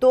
2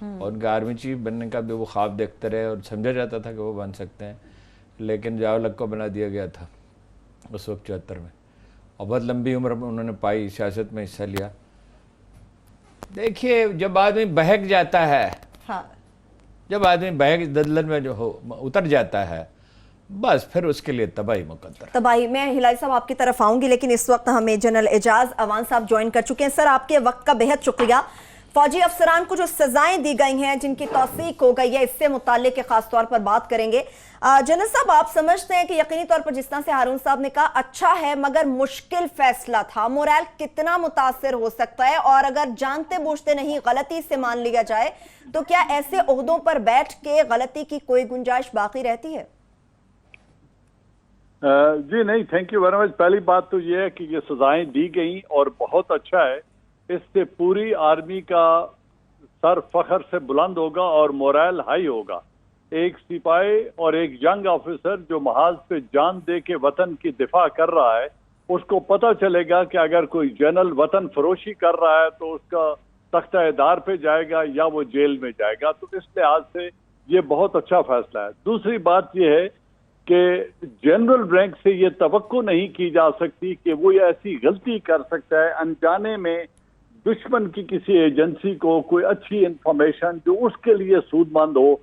اور ان کا army chief بننے کا بھی وہ خواب دیکھتے رہے اور سمجھا جاتا تھا کہ وہ بن سکتے ہیں، لیکن ضیاء الحق کو بنا دیا گیا تھا اس وقت 74 میں، اور بہت لمبی عمر میں انہوں نے پائی، سیاست میں حصہ لیا۔ دیکھیے جب آدمی بہک جاتا ہے، جب آدمی بہک دلدل میں جو ہو اتر جاتا ہے، بس پھر اس کے لیے تباہی مقدر۔ تباہی۔ میں ہلالی صاحب آپ کی طرف آؤں گی، لیکن اس وقت ہمیں جنرل اعجاز اوان صاحب جوائن کر چکے ہیں۔ سر آپ کے وقت کا بہت شکریہ۔ فوجی افسران کو جو سزائیں دی گئی ہیں، جن کی توثیق ہو گئی ہے، اس سے متعلق خاص طور پر بات کریں گے۔ جنرل صاحب آپ سمجھتے ہیں کہ یقینی طور پر جس طرح سے ہارون صاحب نے کہا اچھا ہے مگر مشکل فیصلہ تھا، مورال کتنا متاثر ہو سکتا ہے، اور اگر جانتے بوجھتے نہیں غلطی سے مان لیا جائے تو کیا ایسے عہدوں پر بیٹھ کے غلطی کی کوئی گنجائش باقی رہتی ہے؟ جی نہیں، تھینک یو ویری مچ۔ پہلی بات تو یہ ہے کہ یہ سزائیں دی گئیں اور بہت اچھا ہے، اس سے پوری آرمی کا سر فخر سے بلند ہوگا اور مورائل ہائی ہوگا۔ ایک سپاہی اور ایک ینگ آفیسر جو محاذ پہ جان دے کے وطن کی دفاع کر رہا ہے، اس کو پتہ چلے گا کہ اگر کوئی جنرل وطن فروشی کر رہا ہے تو اس کا تختہ ادار پہ جائے گا یا وہ جیل میں جائے گا، تو اس لحاظ سے یہ بہت اچھا فیصلہ ہے۔ دوسری بات یہ ہے کہ جنرل رینک سے یہ توقع نہیں کی جا سکتی کہ وہ ایسی غلطی کر سکتا ہے انجانے میں دشمن کی کسی ایجنسی کو کوئی اچھی انفارمیشن جو اس کے لیے سود مند ہو،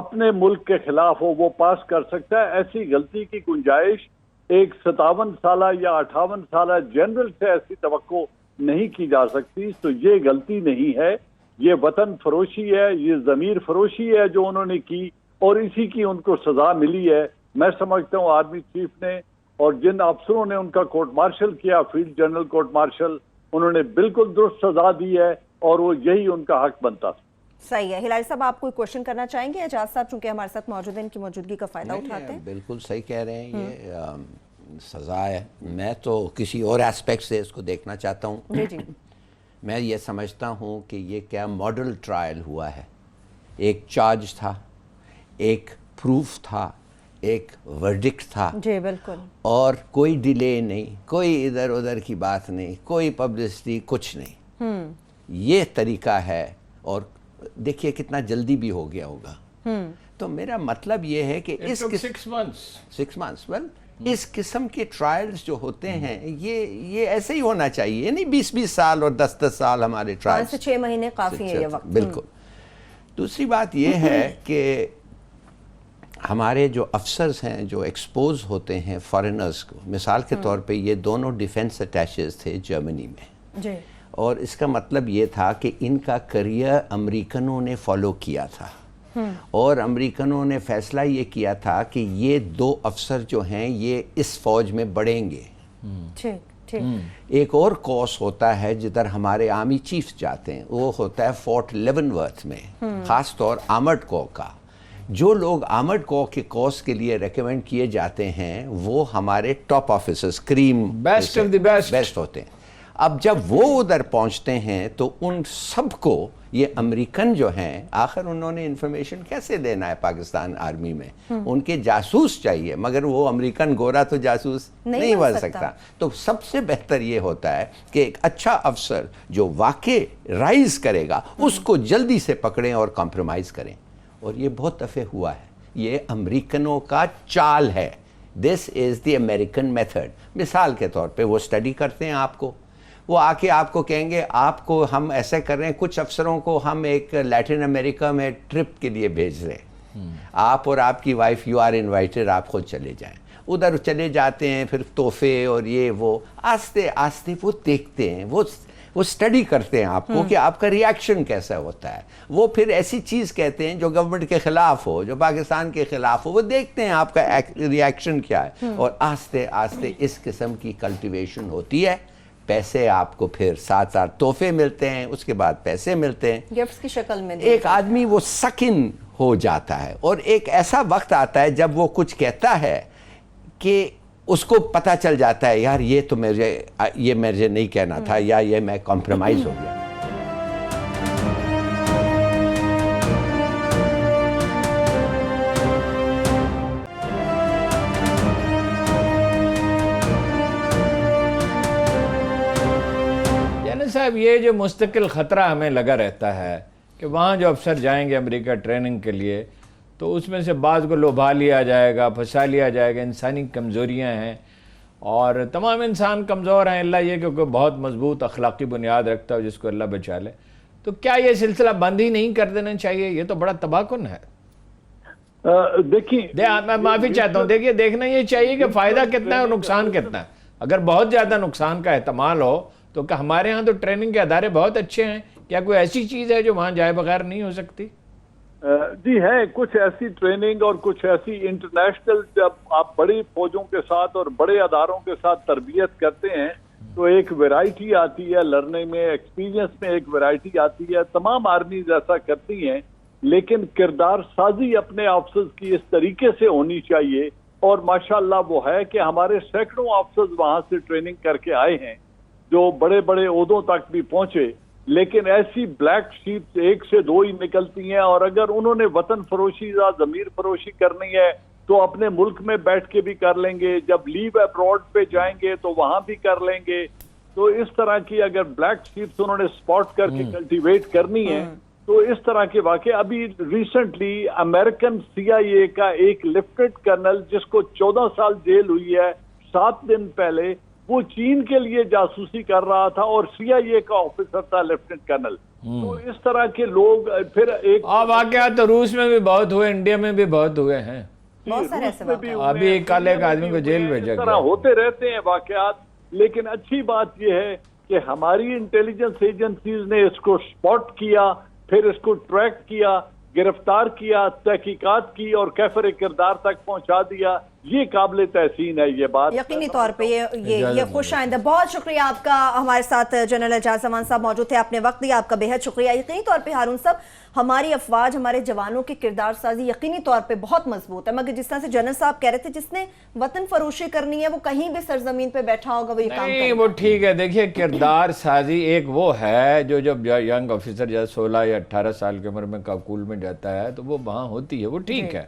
اپنے ملک کے خلاف ہو، وہ پاس کر سکتا ہے۔ ایسی غلطی کی گنجائش ایک 57 سالہ یا 58 سالہ جنرل سے ایسی توقع نہیں کی جا سکتی۔ تو یہ غلطی نہیں ہے، یہ وطن فروشی ہے، یہ ضمیر فروشی ہے جو انہوں نے کی، اور اسی کی ان کو سزا ملی ہے۔ میں سمجھتا ہوں آرمی چیف نے اور جن افسروں نے ان کا کورٹ مارشل کیا، فیلڈ جنرل کورٹ مارشل، انہوں نے بالکل درست سزا دی ہے اور وہ یہی ان کا حق بنتا تھا۔ صحیح ہے۔ ہلالی صاحب آپ کوئی کوشچن کرنا چاہیں گے؟ اعجاز صاحب چونکہ ہمارے ساتھ موجود ہیں، ان کی موجودگی کا فائدہ اٹھاتے ہیں۔ بالکل صحیح کہہ رہے ہیں، یہ سزا ہے۔ میں تو کسی اور ایسپیکٹ سے اس کو دیکھنا چاہتا ہوں۔ جی میں یہ سمجھتا ہوں کہ یہ کیا ماڈل ٹرائل ہوا ہے، ایک چارج تھا، ایک پروف تھا، ایک ورڈکٹ تھا، جی بالکل، اور کوئی ڈیلے نہیں، کوئی ادھر ادھر کی بات نہیں، کوئی پبلسٹی، کچھ نہیں۔ یہ طریقہ ہے، اور دیکھیے کتنا جلدی بھی ہو گیا ہوگا۔ تو میرا مطلب یہ ہے کہ اس 6 months اس قسم کے ٹرائلز جو ہوتے ہیں یہ ایسے ہی ہونا چاہیے، نہیں 20 سال اور 10 سال ہمارے ٹرائلز، 5 سے 6 مہینے کافی ہے یہ وقت۔ بالکل۔ دوسری بات یہ ہے کہ ہمارے جو افسرز ہیں جو ایکسپوز ہوتے ہیں فارنرز کو، مثال کے طور پہ یہ دونوں ڈیفنس اٹیچز تھے جرمنی میں، جی، اور اس کا مطلب یہ تھا کہ ان کا کریئر امریکنوں نے فالو کیا تھا، اور امریکنوں نے فیصلہ یہ کیا تھا کہ یہ 2 افسر جو ہیں یہ اس فوج میں بڑھیں گے۔ ایک اور کورس ہوتا ہے جدھر ہمارے آرمی چیف جاتے ہیں، وہ ہوتا ہے فورٹ لیونورتھ میں، خاص طور آرمرڈ کور کا۔ جو لوگ آرمرڈ کور کے کورس کے لیے ریکمینڈ کیے جاتے ہیں وہ ہمارے top officers, cream best of the best ہوتے ہیں۔ اب جب وہ ادھر پہنچتے ہیں تو ان سب کو یہ امریکن جو ہیں، آخر انہوں نے انفارمیشن کیسے دینا ہے پاکستان آرمی میں؟ ان کے جاسوس چاہیے، مگر وہ امریکن گورا تو جاسوس نہیں بن سکتا۔ تو سب سے بہتر یہ ہوتا ہے کہ ایک اچھا افسر جو واقع رائز کرے گا اس کو جلدی سے پکڑیں اور کمپرومائز کریں، اور یہ بہت دفعہ ہوا ہے۔ یہ امریکنوں کا چال ہے، دس از دی امریکن میتھڈ۔ مثال کے طور پہ وہ اسٹڈی کرتے ہیں آپ کو، وہ آ کے آپ کو کہیں گے آپ کو ہم ایسے کر رہے ہیں، کچھ افسروں کو ہم ایک لیٹن امریکہ میں ٹرپ کے لیے بھیج رہے ہیں، آپ اور آپ کی وائف یو آر انوائٹڈ، آپ خود چلے جائیں۔ ادھر چلے جاتے ہیں، پھر تحفے اور یہ وہ، آہستہ آہستہ وہ دیکھتے ہیں، وہ اسٹڈی کرتے ہیں آپ کو کہ آپ کا ریاکشن کیسا ہوتا ہے۔ وہ پھر ایسی چیز کہتے ہیں جو گورنمنٹ کے خلاف ہو، جو پاکستان کے خلاف ہو، وہ دیکھتے ہیں آپ کا ریاکشن کیا ہے، اور آہستہ آہستہ اس قسم کی کلٹیویشن ہوتی ہے۔ پیسے آپ کو پھر ساتھ ساتھ تحفے ملتے ہیں، اس کے بعد پیسے ملتے ہیں، گفٹس کی شکل میں۔ ایک آدمی وہ سکن ہو جاتا ہے، اور ایک ایسا وقت آتا ہے جب وہ کچھ کہتا ہے کہ اس کو پتہ چل جاتا ہے یار یہ تو مجھے نہیں کہنا تھا، یا یہ میں کمپرومائز ہو گیا۔ صاحب یہ جو مستقل خطرہ ہمیں لگا رہتا ہے کہ وہاں جو افسر جائیں گے امریکہ ٹریننگ کے لیے تو اس میں سے بعض کو لبھا لیا جائے گا، پھنسا لیا جائے گا، انسانی کمزوریاں ہیں اور تمام انسان کمزور ہیں، اللہ یہ کہ کوئی بہت مضبوط اخلاقی بنیاد رکھتا ہو جس کو اللہ بچا لے. تو کیا یہ سلسلہ بند ہی نہیں کر دینا چاہیے؟ یہ تو بڑا تباہ کن ہے. دیکھیں میں معافی چاہتا ہوں، دیکھیے دیکھنا یہ چاہیے کہ فائدہ کتنا ہے اور نقصان کتنا ہے. اگر بہت زیادہ نقصان کا احتمال ہو تو کہ ہمارے ہاں تو ٹریننگ کے ادارے بہت اچھے ہیں، کیا کوئی ایسی چیز ہے جو وہاں جائے بغیر نہیں ہو سکتی؟ جی ہے، کچھ ایسی ٹریننگ اور کچھ ایسی انٹرنیشنل، جب آپ بڑی فوجوں کے ساتھ اور بڑے اداروں کے ساتھ تربیت کرتے ہیں تو ایک ویرائٹی آتی ہے لرننگ میں، ایکسپیرینس میں ایک ویرائٹی آتی ہے. تمام آرمیز ایسا کرتی ہیں، لیکن کردار سازی اپنے آفسرز کی اس طریقے سے ہونی چاہیے. اور ماشاءاللہ وہ ہے کہ ہمارے سینکڑوں آفسرز وہاں سے ٹریننگ کر کے آئے ہیں جو بڑے بڑے عہدوں تک بھی پہنچے، لیکن ایسی بلیک شیپس ایک سے دو ہی نکلتی ہیں. اور اگر انہوں نے وطن فروشی یا ضمیر فروشی کرنی ہے تو اپنے ملک میں بیٹھ کے بھی کر لیں گے، جب لیو ابراڈ پہ جائیں گے تو وہاں بھی کر لیں گے. تو اس طرح کی اگر بلیک شیپس انہوں نے سپاٹ کر کے کلٹیویٹ کرنی ہے تو اس طرح کے واقعے. ابھی ریسنٹلی امریکن CIA کا ایک لیفٹنٹ کرنل جس کو 14 سال جیل ہوئی ہے، 7 دن پہلے وہ چین کے لیے جاسوسی کر رہا تھا اور CIA کا آفیسر تھا لیفٹنٹ کرنل. تو اس طرح کے لوگ پھر ایک واقعات تو روس میں بھی بہت ہوئے، انڈیا میں بھی بہت ہوئے ہیں، بہت سارے ایسے واقعات. ابھی ایک کل ایک آدمی کو جیل بھیجا اس طرح گیا. ہوتے رہتے ہیں واقعات. لیکن اچھی بات یہ ہے کہ ہماری انٹیلیجنس ایجنسیز نے اس کو سپاٹ کیا، پھر اس کو ٹریک کیا، گرفتار کیا، تحقیقات کی اور کیفر کردار تک پہنچا دیا. یہ قابل تحسین ہے یہ بات. یقینی طور پہ یہ خوش آئندہ. بہت شکریہ آپ کا. ہمارے ساتھ جنرل اعجاز امان صاحب موجود تھے، آپ نے وقت دیا، آپ کا بے حد شکریہ. یقینی طور پہ ہارون صاحب ہماری افواج، ہمارے جوانوں کی کردار سازی یقینی طور پہ بہت مضبوط ہے، مگر جس طرح سے جنرل صاحب کہہ رہے تھے جس نے وطن فروشی کرنی ہے وہ کہیں بھی سرزمین پہ بیٹھا ہوگا وہ یہ کام نہیں، وہ ٹھیک ہے. دیکھیے کردار سازی ایک وہ ہے جو جب ینگ آفیسر جیسے 16 یا 18 سال کی عمر میں کاکول میں جاتا ہے تو وہ وہاں ہوتی ہے، وہ ٹھیک ہے.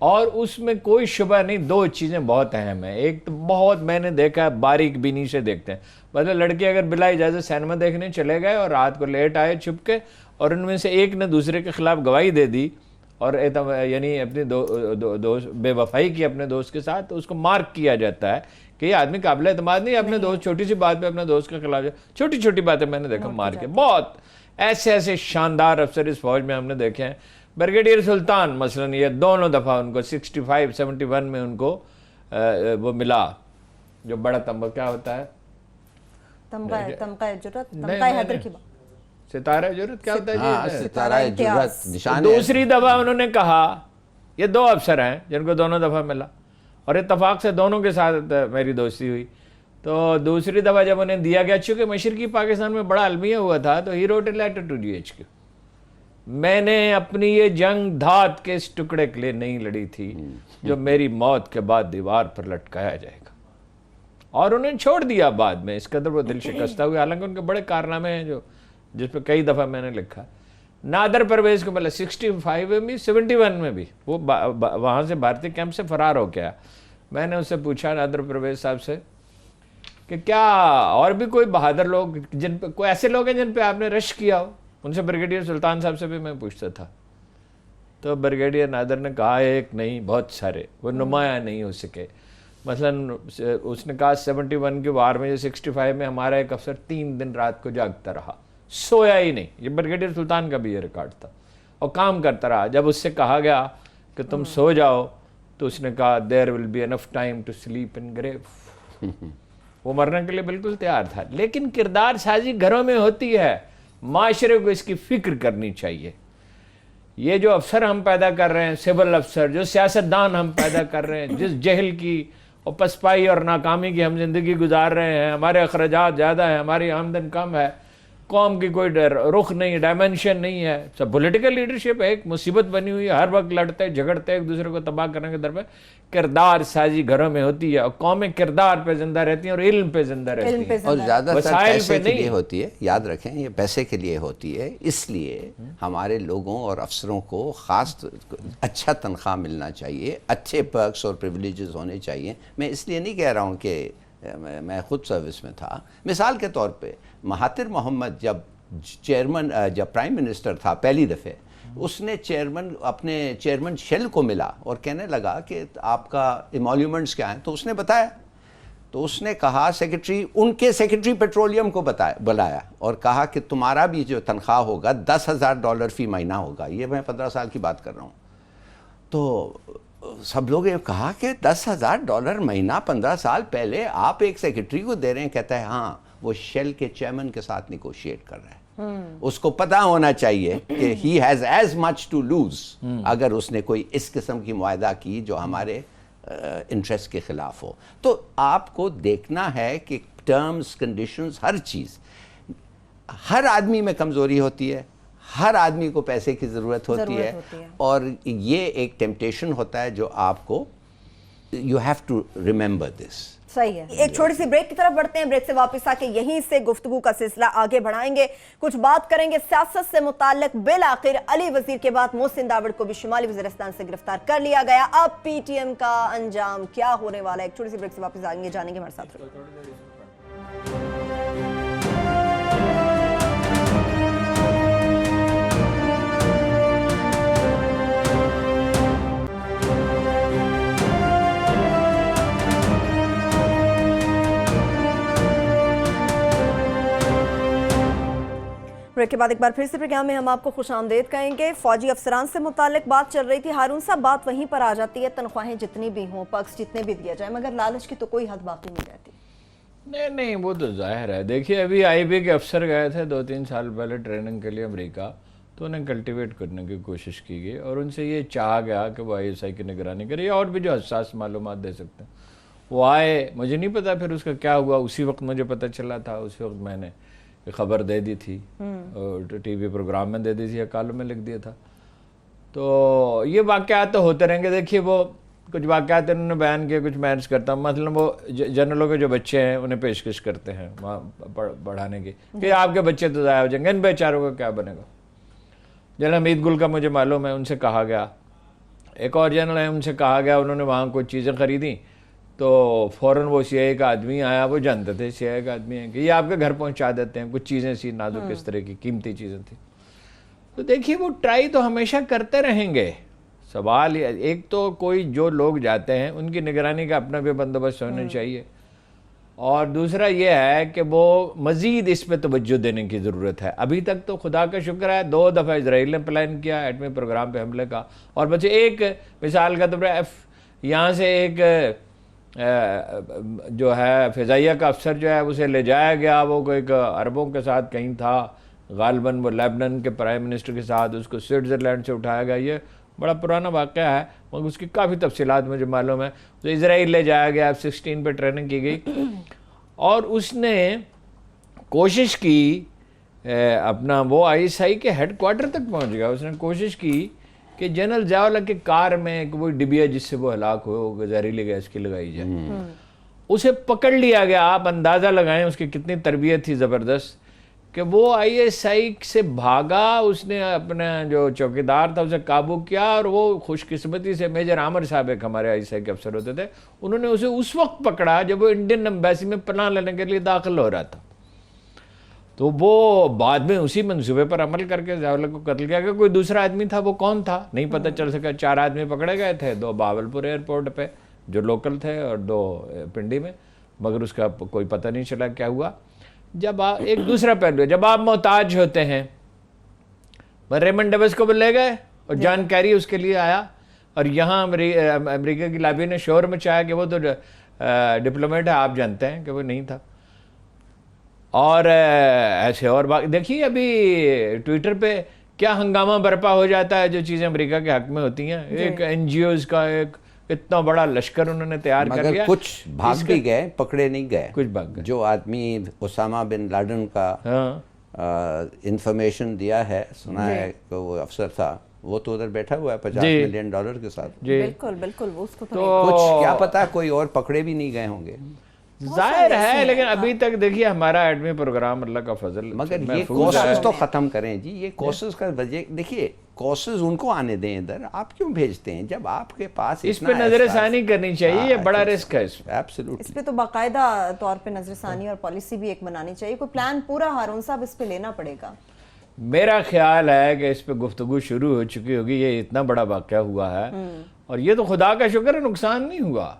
اور اس میں کوئی شبہ نہیں. دو چیزیں بہت اہم ہیں. ایک تو بہت میں نے دیکھا ہے باریک بینی سے دیکھتے ہیں، مطلب لڑکے اگر بلا اجازت سینما دیکھنے چلے گئے اور رات کو لیٹ آئے چھپ کے اور ان میں سے ایک نے دوسرے کے خلاف گواہی دے دی اور یعنی اپنی بے وفائی کی اپنے دوست کے ساتھ، تو اس کو مارک کیا جاتا ہے کہ یہ آدمی قابل اعتماد نہیں. اپنے دوست چھوٹی سی بات پہ اپنے دوست کے خلاف چھوٹی چھوٹی باتیں میں نے دیکھا مار کے. بہت ایسے شاندار افسر اس فوج میں ہم نے دیکھے ہیں. بریگیڈیئر سلطان مثلاً یہ دونوں دفعہ ان کو 65 71 میں ان کو وہ ملا جو بڑا تمغہ کیا ہوتا ہے، تمغہ جرأت، تمغہ حیدر کی بات، ستارہ جرأت کیا ہوتا ہے ہاں، جی؟ ستارہ جرأت نشان ہے. دوسری دفعہ انہوں نے کہا، یہ دو افسر ہیں جن کو دونوں دفعہ ملا اور اتفاق سے دونوں کے ساتھ میری دوستی ہوئی. تو دوسری دفعہ جب انہیں دیا گیا، چونکہ مشرقی پاکستان میں بڑا المیہ ہوا تھا، تو ہی wrote a letter to GHQ. میں نے اپنی یہ جنگ دھات کے اس ٹکڑے کے لیے نہیں لڑی تھی جو میری موت کے بعد دیوار پر لٹکایا جائے گا. اور انہیں چھوڑ دیا بعد میں. اس قدر وہ دل شکستہ ہوئے، حالانکہ ان کے بڑے کارنامے ہیں جو جس پہ کئی دفعہ میں نے لکھا. نادر پرویز کو ملا 65 میں بھی 71 میں بھی، وہ وہاں سے بھارتی کیمپ سے فرار ہو گیا. میں نے اس سے پوچھا نادر پرویز صاحب سے کہ کیا اور بھی کوئی بہادر لوگ جن پہ کوئی ایسے لوگ ہیں جن پہ آپ نے رش کیا ہو؟ ان سے بریگیڈیئر سلطان صاحب سے بھی میں پوچھتا تھا. تو بریگیڈیئر نادر نے کہا ایک نہیں بہت سارے، وہ نمایاں نہیں ہو سکے. مثلاً اس نے کہا 71 کے وار میں 65 میں ہمارا ایک افسر 3 دن رات کو جاگتا رہا، سویا ہی نہیں. یہ بریگیڈیئر سلطان کا بھی یہ ریکارڈ تھا، اور کام کرتا رہا. جب اس سے کہا گیا کہ تم سو جاؤ تو اس نے کہا there will be enough time to sleep in grave. وہ مرنے کے لیے بالکل تیار تھا. لیکن کردار سازی گھروں میں ہوتی ہے، معاشرے کو اس کی فکر کرنی چاہیے. یہ جو افسر ہم پیدا کر رہے ہیں، سول افسر، جو سیاستدان ہم پیدا کر رہے ہیں، جس جہل کی اور پسپائی اور ناکامی کی ہم زندگی گزار رہے ہیں، ہمارے اخراجات زیادہ ہیں، ہماری آمدن کم ہے، قوم کی کوئی رخ نہیں، ڈائمنشن نہیں ہے. سب پولیٹیکل لیڈرشپ ایک مصیبت بنی ہوئی ہے، ہر وقت لڑتے جھگڑتے ایک دوسرے کو تباہ کرنے کے درمیان. کردار سازی گھروں میں ہوتی ہے اور قومیں کردار پہ زندہ رہتی ہیں اور علم پہ زندہ رہتی ہیں، اور زیادہ تر وسائل پیسے پہ کے لیے نہیں. ہوتی ہے. یاد رکھیں یہ پیسے کے لیے ہوتی ہے. اس لیے ہمارے لوگوں اور افسروں کو خاص اچھا تنخواہ ملنا چاہیے، اچھے پرکس اور پریویلیجز ہونے چاہیے. میں اس لیے نہیں کہہ رہا ہوں کہ میں خود سروس میں تھا. مثال کے طور پہ مہاتر محمد جب چیئرمن جب پرائم منسٹر تھا پہلی دفعہ، اس نے اپنے چیئرمن شیل کو ملا اور کہنے لگا کہ آپ کا ایمولومنٹس کیا ہیں، تو اس نے بتایا، تو اس نے کہا ان کے سیکرٹری پیٹرولیم کو بلایا اور کہا کہ تمہارا بھی جو تنخواہ ہوگا $10,000 فی مہینہ ہوگا، یہ میں 15 سال کی بات کر رہا ہوں۔ تو سب لوگ نے کہا کہ $10,000 مہینہ 15 سال پہلے آپ ایک سیکرٹری کو دے رہے ہیں؟ کہتا ہے ہاں، وہ شیل کے چیئرمین کے ساتھ نیگوشیٹ کر رہا ہے، اس کو پتا ہونا چاہیے کہ he has as much to lose اگر اس نے کوئی اس قسم کی معاہدہ کی جو ہمارے انٹرسٹ کے خلاف ہو۔ تو آپ کو دیکھنا ہے کہ ٹرمز، کنڈیشنز، ہر چیز، ہر آدمی میں کمزوری ہوتی ہے، ہر آدمی کو پیسے کی ضرورت ہوتی ہے، اور یہ ایک ٹیمپٹیشن ہوتا ہے جو آپ کو you have to remember this. صحیح ہے، ایک چھوٹی سی بریک کی طرف بڑھتے ہیں، بریک سے واپس آ کے یہیں سے گفتگو کا سلسلہ آگے بڑھائیں گے، کچھ بات کریں گے سیاست سے متعلق۔ بالآخر علی وزیر کے بعد محسن داوڑ کو بھی شمالی وزیرستان سے گرفتار کر لیا گیا، اب پی ٹی ایم کا انجام کیا ہونے والا ہے؟ ایک چھوٹی سی بریک سے واپس آئیں گے، جانیں گے، ہمارے ساتھ رہیے۔ بریک کے بعد ایک بار پھر سے پروگرام میں ہم آپ کو خوش آمدید کہیں گے۔ فوجی افسران سے متعلق بات چل رہی تھی، ہارون صاحب بات وہیں پر آ جاتی ہے، تنخواہیں جتنی بھی ہوں، پرکس جتنے بھی دیا جائے، مگر لالچ کی تو کوئی حد باقی نہیں رہتی۔ نہیں وہ تو ظاہر ہے۔ دیکھیے ابھی آئی بی کے افسر گئے تھے 2-3 سال پہلے ٹریننگ کے لیے امریکہ، تو انہیں کلٹیویٹ کرنے کی کوشش کی گئی اور ان سے یہ چاہا گیا کہ وہ ISI کی نگرانی کرے اور بھی جو حساس معلومات دے سکتے ہیں۔ وہ آئے، مجھے نہیں پتا پھر اس کا کیا ہوا، اسی وقت مجھے پتہ چلا تھا، اسی وقت میں نے خبر دے دی تھی، ٹی وی پروگرام میں دے دی تھی یا کالم میں لکھ دیا تھا۔ تو یہ واقعات تو ہوتے رہیں گے۔ دیکھیے وہ کچھ واقعات انہوں نے بیان کیے، کچھ میں عرض کرتا ہوں، مثلا وہ جنرلوں کے جو بچے ہیں انہیں پیشکش کرتے ہیں وہاں پڑھانے کی کہ آپ کے بچے تو ضائع ہو جائیں گے، ان بیچاروں کا کیا بنے گا۔ جنرل حمید گل کا مجھے معلوم ہے، ان سے کہا گیا، ایک اور جنرل ہے، ان سے کہا گیا، انہوں نے وہاں کوئی چیزیں خریدیں تو فوراً وہ CIA کا آدمی آیا، وہ جانتے تھے CIA کا آدمی ہے کہ یہ آپ کے گھر پہنچا دیتے ہیں، کچھ چیزیں سی نازک اس طرح کی قیمتی چیزیں تھیں۔ تو دیکھیے وہ ٹرائی تو ہمیشہ کرتے رہیں گے۔ سوال ایک تو کوئی جو لوگ جاتے ہیں ان کی نگرانی کا اپنا بھی بندوبست ہونا چاہیے، اور دوسرا یہ ہے کہ وہ مزید اس پہ توجہ دینے کی ضرورت ہے۔ ابھی تک تو خدا کا شکر ہے 2 دفعہ اسرائیل نے پلان کیا ایٹمی پروگرام پہ حملے کا، اور بچے ایک مثال کا طور پر یہاں سے ایک جو ہے فضائیہ کا افسر جو ہے اسے لے جایا گیا، وہ ایک عربوں کے ساتھ کہیں تھا، غالباً وہ لیبنان کے پرائم منسٹر کے ساتھ، اس کو سوئٹزرلینڈ سے اٹھایا گیا۔ یہ بڑا پرانا واقعہ ہے، مگر اس کی کافی تفصیلات مجھے معلوم ہے۔ تو اسرائیل لے جایا گیا، F-16 پہ ٹریننگ کی گئی، اور اس نے کوشش کی اپنا وہ ISI کے ہیڈ کوارٹر تک پہنچ گیا، اس نے کوشش کی کہ جنرل ضیاء الحق کی کار میں کوئی ڈبیا جس سے وہ ہلاک ہوئے زہریلی گیس کی لگائی جائے، اسے پکڑ لیا گیا۔ آپ اندازہ لگائیں اس کی کتنی تربیت تھی زبردست کہ وہ ISI سے بھاگا، اس نے اپنا جو چوکیدار تھا اسے قابو کیا، اور وہ خوش قسمتی سے میجر عامر صاحب ایک ہمارے ISI کے افسر ہوتے تھے، انہوں نے اسے اس وقت پکڑا جب وہ انڈین ایمبیسی میں پناہ لینے کے لیے داخل ہو رہا تھا۔ تو وہ بعد میں اسی منصوبے پر عمل کر کے ضیاء الحق کو قتل کیا کہ کوئی دوسرا آدمی تھا، وہ کون تھا نہیں پتہ چل سکا۔ 4 آدمی پکڑے گئے تھے، 2 باولپور ایئرپورٹ پہ جو لوکل تھے اور 2 پنڈی میں، مگر اس کا کوئی پتہ نہیں چلا کیا ہوا۔ جب ایک دوسرا پہلو ہے، جب آپ محتاج ہوتے ہیں، ریمنڈ ڈیوس کو لے گئے اور جان کیری اس کے لیے آیا، اور یہاں امریکہ کی لابی نے شور مچایا کہ وہ تو ڈپلومیٹ ہے، آپ جانتے ہیں کہ وہ نہیں تھا۔ اور ایسے اور دیکھیے ابھی ٹویٹر پہ کیا ہنگامہ برپا ہو جاتا ہے جو چیزیں امریکہ کے حق میں ہوتی ہیں۔ ایک NGOs کا ایک اتنا بڑا لشکر انہوں نے تیار کر لیا، کچھ بھاگ بھی گئے، پکڑے نہیں گئے، کچھ بھاگ گئے۔ جو آدمی اسامہ بن لادن کا انفارمیشن دیا ہے، سنا ہے کہ وہ افسر تھا، وہ تو ادھر بیٹھا ہوا ہے $50 ملین کے ساتھ۔ بالکل بالکل، وہ اس کو کچھ کیا پتا کوئی اور پکڑے بھی نہیں گئے ہوں گے، ظاہر ہے، لیکن ابھی تک دیکھیے ہمارا ایٹمی پروگرام اللہ کا فضل، مگر یہ کورسز تو ختم کریں جی، یہ کورسز کا وجہ دیکھیے کورسز ان کو آنے دیں ادھر, آپ کیوں بھیجتے ہیں جب آپ کے پاس اس پہ نظر ثانی کرنی چاہیے, یہ بڑا رسک ہے اس میں. اس پہ تو باقاعدہ طور پہ نظر ثانی اور پالیسی بھی ایک بنانی چاہیے, کوئی پلان پورا ہارون صاحب اس پہ لینا پڑے گا. میرا خیال ہے کہ اس پہ گفتگو شروع ہو چکی ہوگی, یہ اتنا بڑا واقعہ ہوا ہے اور یہ تو خدا کا شکر ہے نقصان نہیں ہوا.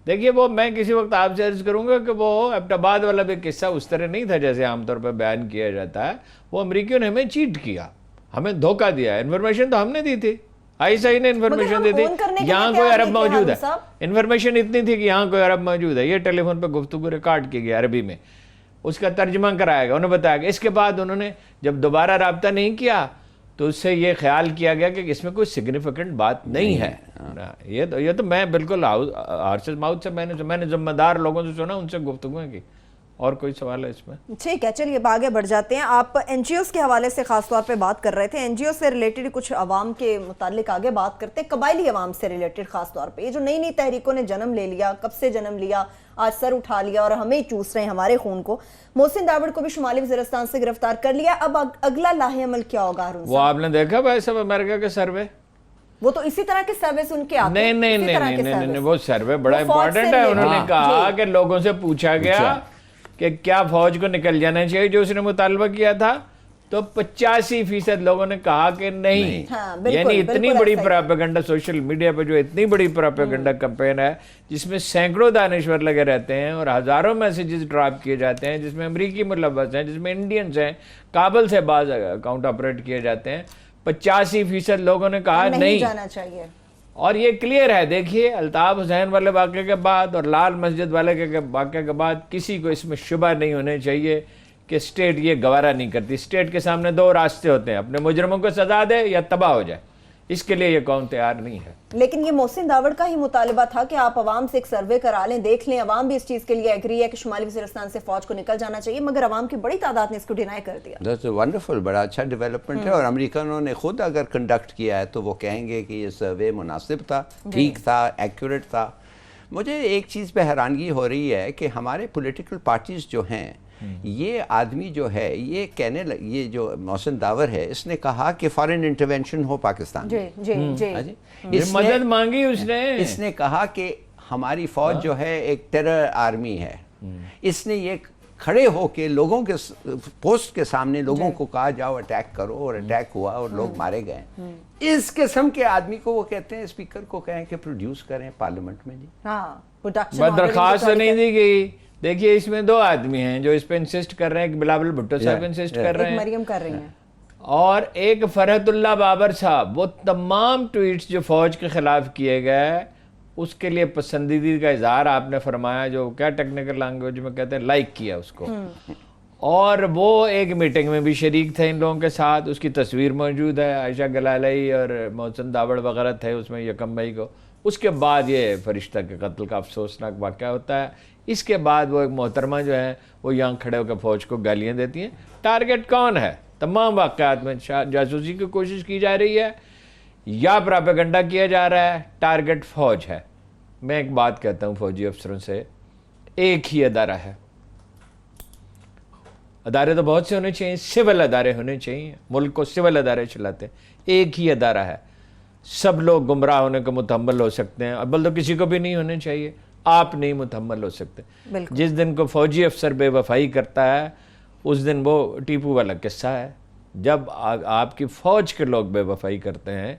دیکھیے وہ میں کسی وقت آپ سے عرض کروں گا کہ وہ ایبٹ آباد والا بھی قصہ اس طرح نہیں تھا جیسے عام طور پہ بیان کیا جاتا ہے. وہ امریکیوں نے ہمیں چیٹ کیا, ہمیں دھوکہ دیا. انفارمیشن تو ہم نے دی تھی, ISI نے انفارمیشن دی تھی یہاں کوئی عرب موجود ہے. انفارمیشن اتنی تھی کہ یہاں کوئی عرب موجود ہے, یہ ٹیلی فون پہ گفتگو ریکارڈ کی گئی عربی میں, اس کا ترجمہ کرایا گیا, انہیں بتایا گیا. اس کے بعد انہوں نے جب دوبارہ رابطہ نہیں کیا تو اس سے یہ خیال کیا گیا کہ اس میں کوئی سگنیفیکنٹ بات نہیں ہے. یہ تو میں بالکل ہارسز ماؤتھ سے میں نے ذمہ دار لوگوں سے سنا, ان سے گفتگویں کی. اور کوئی سوال ہے اس میں؟ ٹھیک ہے, چلیے آگے بڑھ جاتے ہیں. آپ NGOs کے حوالے سے خاص طور پہ بات کر رہے تھے, NGO سے ریلیٹڈ کچھ عوام کے متعلق آگے بات کرتے ہیں, قبائلی عوام سے ریلیٹڈ خاص طور پہ. یہ جو نئی نئی تحریکوں نے جنم لے لیا, کب سے جنم لیا, آج سر اٹھا لیا اور ہمیں چوس رہے ہیں ہمارے خون کو. محسن داوڑ کو بھی شمالی وزیرستان سے گرفتار کر لیا, اب اگلا لاہ عمل کیا ہوگا ہارون صاحب؟ وہ آپ نے دیکھا بھائی صاحب امریکہ کے سروے, وہ تو اسی طرح کے سروے ان کے آتے ہیں. نہیں, وہ سروے بڑا امپورٹنٹ ہے. انہوں نے کہا کہ لوگوں سے پوچھا گیا کہ کیا فوج کو نکل جانا چاہیے جو اس نے مطالبہ کیا تھا, تو 85% لوگوں نے کہا کہ نہیں. یعنی اتنی بڑی پراپیگنڈا سوشل میڈیا پہ, جو اتنی بڑی پراپیگنڈا کمپین ہے جس میں سینکڑوں دانشور لگے رہتے ہیں اور ہزاروں میسیجز ڈراپ کیے جاتے ہیں, جس میں امریکی ملوث ہیں, جس میں انڈینز ہیں, کابل سے بعض اکاؤنٹ آپریٹ کیے جاتے ہیں, 85% لوگوں نے کہا نہیں جانا چاہیے. اور یہ کلیئر ہے. دیکھیے الطاف حسین والے واقعے کے بعد اور لال مسجد والے کے واقعے کے بعد کسی کو اس میں شبہ نہیں ہونے چاہیے کہ اسٹیٹ یہ گوارا نہیں کرتی. اسٹیٹ کے سامنے دو راستے ہوتے ہیں, اپنے مجرموں کو سزا دے یا تباہ ہو جائے. اس کے لیے یہ قوم تیار نہیں ہے. لیکن یہ محسن داوڑ کا ہی مطالبہ تھا کہ آپ عوام سے ایک سروے کرا لیں, دیکھ لیں. عوام بھی اس چیز کے لیے ایگری ہے کہ شمالی وزیرستان سے فوج کو نکل جانا چاہیے, مگر عوام کی بڑی تعداد نے اس کو ڈینائی کر دیا. That's wonderful, بڑا اچھا ڈیولپمنٹ ہے. اور امریکنوں نے خود اگر کنڈکٹ کیا ہے تو وہ کہیں گے کہ یہ سروے مناسب تھا, ٹھیک تھا, ایکوریٹ تھا. مجھے ایک چیز پہ حیرانگی ہو رہی ہے کہ ہمارے پولیٹیکل پارٹیز جو ہیں, یہ آدمی جو ہے یہ کہنے یہ جو محسن داور ہے, اس نے کہا کہ فارن انٹرونشن ہو پاکستان میں. مدد مانگی اس نے کہا کہ ہماری فوج جو ہے ایک ٹیرر آرمی ہے. اس نے یہ کھڑے ہو کے لوگوں کے پوسٹ کے سامنے لوگوں کو کہا جاؤ اٹیک کرو, اور اٹیک ہوا اور لوگ مارے گئے. اس قسم کے آدمی کو وہ کہتے ہیں اسپیکر کو کہیں کہ پروڈیوس کریں پارلیمنٹ میں. جی درخواست تو نہیں دی گئی. دیکھیے اس میں دو آدمی ہیں جو اس پہ انسسٹ کر رہے ہیں, ایک بلاول بھٹو صاحب انسسٹ کر رہے ہیں, مریم کر رہی ہیں, اور ایک فرحت اللہ بابر صاحب. وہ تمام ٹویٹس جو فوج کے خلاف کیے گئے اس کے لیے پسندیدگی کا اظہار آپ نے فرمایا, جو کیا ٹیکنیکل لینگویج میں کہتے ہیں, لائک کیا اس کو. اور وہ ایک میٹنگ میں بھی شریک تھے ان لوگوں کے ساتھ, اس کی تصویر موجود ہے, عائشہ گلالی اور محسن داوڑ وغیرہ تھے اس میں 1 مئی کو. اس کے بعد یہ فرشتہ کے قتل کا افسوسناک واقعہ ہوتا ہے. اس کے بعد وہ ایک محترمہ جو ہے وہ یہاں کھڑے ہو کے فوج کو گالیاں دیتی ہیں. ٹارگٹ کون ہے؟ تمام واقعات میں جاسوسی کی کوشش کی جا رہی ہے یا پراپیگنڈا کیا جا رہا ہے, ٹارگٹ فوج ہے. میں ایک بات کہتا ہوں فوجی افسروں سے, ایک ہی ادارہ ہے. ادارے تو بہت سے ہونے چاہیے, سول ادارے ہونے چاہیے, ملک کو سول ادارے چلاتے ہیں. ایک ہی ادارہ ہے, سب لوگ گمراہ ہونے کو متحمل ہو سکتے ہیں, ابل تو کسی کو بھی نہیں ہونے چاہیے. آپ نہیں متحمل ہو سکتے. جس دن کو فوجی افسر بے وفائی کرتا ہے اس دن وہ ٹیپو والا قصہ ہے. جب آپ کی فوج کے لوگ بے وفائی کرتے ہیں,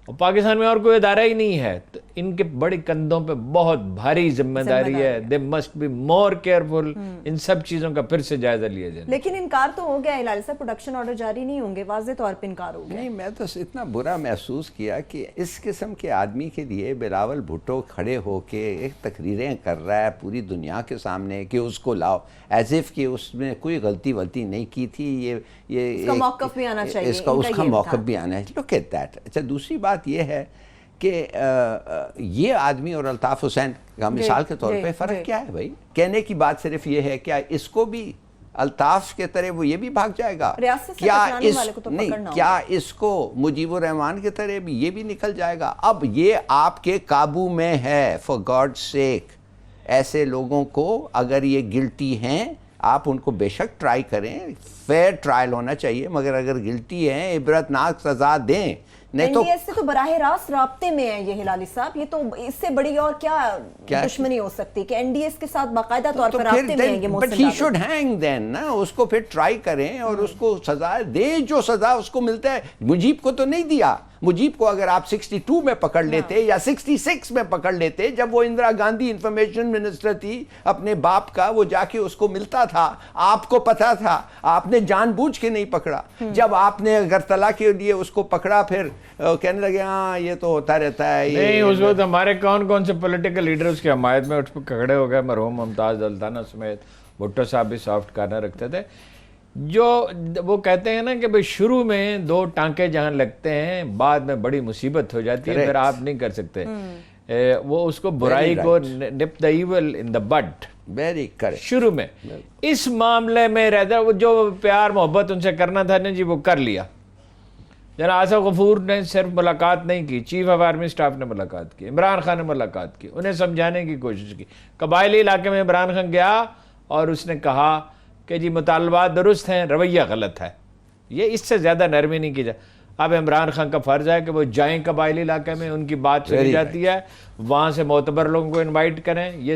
اور پاکستان میں اور کوئی ادارہ ہی نہیں ہے, تو ان کے بڑے کندھوں پہ بہت بھاری ذمہ داری ہے. They must be more careful. ان سب چیزوں کا پھر سے جائزہ لیا جائے. لیکن انکار تو ہو گیا ہلال صاحب, پروڈکشن آرڈر جاری نہیں ہوں گے, واضح طور پہ انکار ہو گیا. نہیں, میں تو اتنا برا محسوس کیا کہ اس قسم کے آدمی کے لیے بلاول بھٹو کھڑے ہو کے ایک تقریریں کر رہا ہے پوری دنیا کے سامنے کہ اس کو لاؤ, ایز اف کہ اس میں کوئی غلطی نہیں کی تھی. یہ اس کا موقف بھی آنا چاہیے, اس کا موقف بھی آنا ہے. Look at that. اچھا, دوسری بات یہ ہے کہ یہ آدمی اور الطاف حسین کا مثال کے طور پہ فرق کیا ہے بھائی؟ کہنے کی بات صرف یہ ہے, کیا اس کو بھی الطاف کے طرح وہ یہ بھی بھاگ جائے گا؟ کیا اس کو مجیب الرحمان کے طرح بھی یہ بھی نکل جائے گا؟ اب یہ آپ کے قابو میں ہے. فار گاڈ سیک, ایسے لوگوں کو اگر یہ گلٹی ہیں آپ ان کو بے شک ٹرائی کریں, فیئر ٹرائل ہونا چاہیے, مگر اگر گلٹی ہیں عبرتناک سزا دیں. نہیں تو NDS سے تو براہ راست رابطے میں ہیں یہ ہلالی صاحب, یہ تو اس سے بڑی اور کیا دشمنی ہو سکتی کہ NDS کے ساتھ باقاعدہ طور پر رابطے میں ہیں یہ بٹ ہی شوڈ ہینگ دین نا, اس کو پھر ٹرائی کریں اور اس کو سزا دیں جو سزا اس کو ملتا ہے. مجیب کو تو نہیں دیا, مجیب کو اگر آپ 62 میں پکڑ لیتے یا 66 میں پکڑ لیتے, جب وہ اندرا گاندھی انفارمیشن منسٹر تھی اپنے باپ کا, وہ جا کے اس کو ملتا تھا, آپ کو پتا تھا, آپ نے جان بوجھ کے نہیں پکڑا. جب آپ نے اگرتلا کے لیے اس کو پکڑا پھر کہنے لگے ہاں یہ تو ہوتا رہتا ہے. نہیں, اس وقت ہمارے کون سے پولیٹیکل لیڈر اس کی حمایت میں اٹھ پہ کھڑے ہو گئے, مرحوم ممتاز دلدانہ سمیت, بھٹو صاحب بھی سافٹ کارنر رکھتے تھے. جو وہ کہتے ہیں نا کہ بھئی شروع میں 2 ٹانکے جہاں لگتے ہیں بعد میں بڑی مصیبت ہو جاتی ہے, پھر آپ نہیں کر سکتے. وہ اس کو برائی کو nip the evil in the bud, very correct. شروع میں اس معاملے میں رہتا ہے جو پیار محبت ان سے کرنا تھا نا جی وہ کر لیا. جناب آصف غفور نے صرف ملاقات نہیں کی, چیف آف آرمی سٹاف نے ملاقات کی, عمران خان نے ملاقات کی, انہیں سمجھانے کی کوشش کی. قبائلی علاقے میں عمران خان گیا اور اس نے کہا کہ جی مطالبات درست ہیں, رویہ غلط ہے. یہ اس سے زیادہ نرمی نہیں کی جائے. اب عمران خان کا فرض ہے کہ وہ جائیں قبائلی علاقے میں, ان کی بات سنی جاتی ہے, وہاں سے معتبر لوگوں کو انوائٹ کریں, یہ